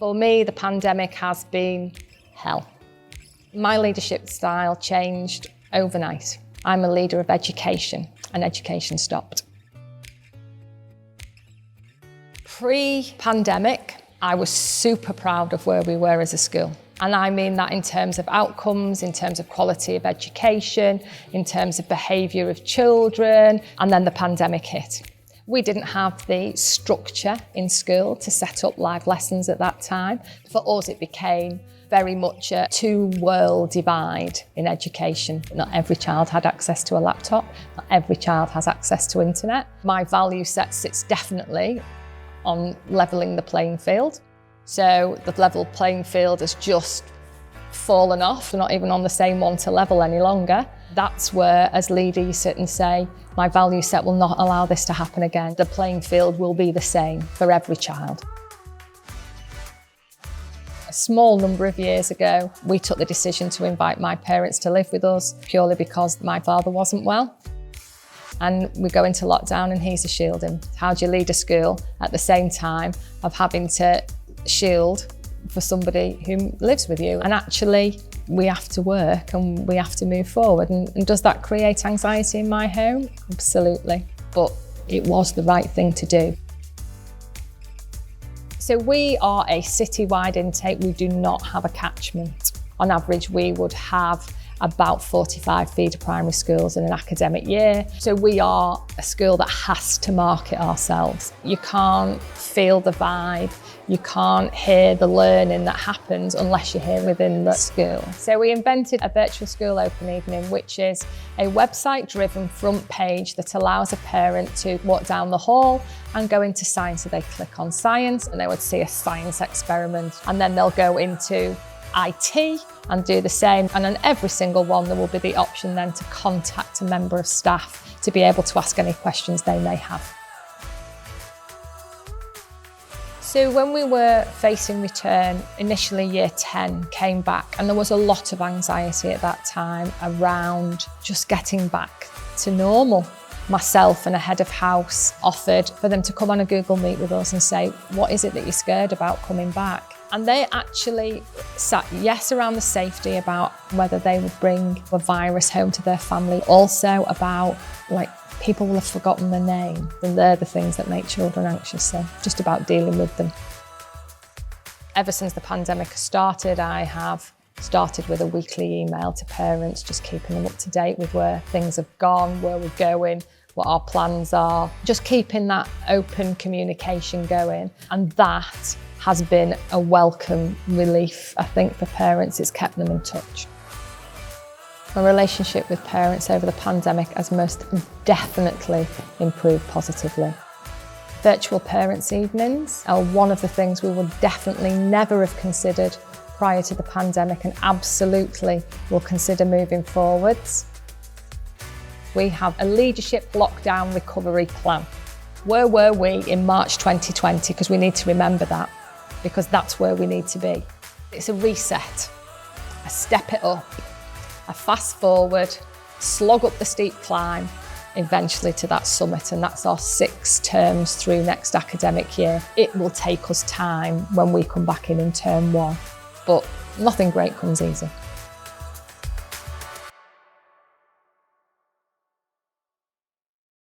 For me, the pandemic has been hell. My leadership style changed overnight. I'm a leader of education, and education stopped. Pre-pandemic, I was super proud of where we were as a school. And I mean that in terms of outcomes, in terms of quality of education, in terms of behaviour of children, and then the pandemic hit. We didn't have the structure in school to set up live lessons at that time. For us, it became very much a two-world divide in education. Not every child had access to a laptop, not every child has access to internet. My value set sits definitely on levelling the playing field. So the level playing field has just fallen off. We're not even on the same one to level any longer. That's where, as leader, you sit and say, my value set will not allow this to happen again. The playing field will be the same for every child. A small number of years ago, we took the decision to invite my parents to live with us purely because my father wasn't well. And we go into lockdown and he's a shielding. How do you lead a school at the same time of having to shield for somebody who lives with you? And actually, we have to work and we have to move forward. And does that create anxiety in my home? Absolutely. But it was the right thing to do. So we are a citywide intake. We do not have a catchment. On average, we would have about 45 feeder primary schools in an academic year. So we are a school that has to market ourselves. You can't feel the vibe, you can't hear the learning that happens unless you're here within the school. So we invented a virtual school open evening, which is a website-driven front page that allows a parent to walk down the hall and go into science. So they click on science and they would see a science experiment, and then they'll go into IT and do the same. And on every single one, there will be the option then to contact a member of staff to be able to ask any questions they may have. So when we were facing return, initially year 10 came back, and there was a lot of anxiety at that time around just getting back to normal. Myself and a head of house offered for them to come on a Google Meet with us and say, what is it that you're scared about coming back? And they actually sat, yes, around the safety about whether they would bring a virus home to their family, also about people will have forgotten their name, and they're the things that make children anxious, so just about dealing with them. Ever since the pandemic started, I have started with a weekly email to parents, just keeping them up to date with where things have gone, where we're going, what our plans are, just keeping that open communication going. And that has been a welcome relief, I think, for parents. It's kept them in touch. My relationship with parents over the pandemic has most definitely improved positively. Virtual parents' evenings are one of the things we would definitely never have considered prior to the pandemic, and absolutely will consider moving forwards. We have a leadership lockdown recovery plan. Where were we in March 2020? Because we need to remember that, because that's where we need to be. It's a reset, a step it up, a fast forward, slog up the steep climb, eventually to that summit, and that's our 6 terms through next academic year. It will take us time when we come back in term 1, but nothing great comes easy.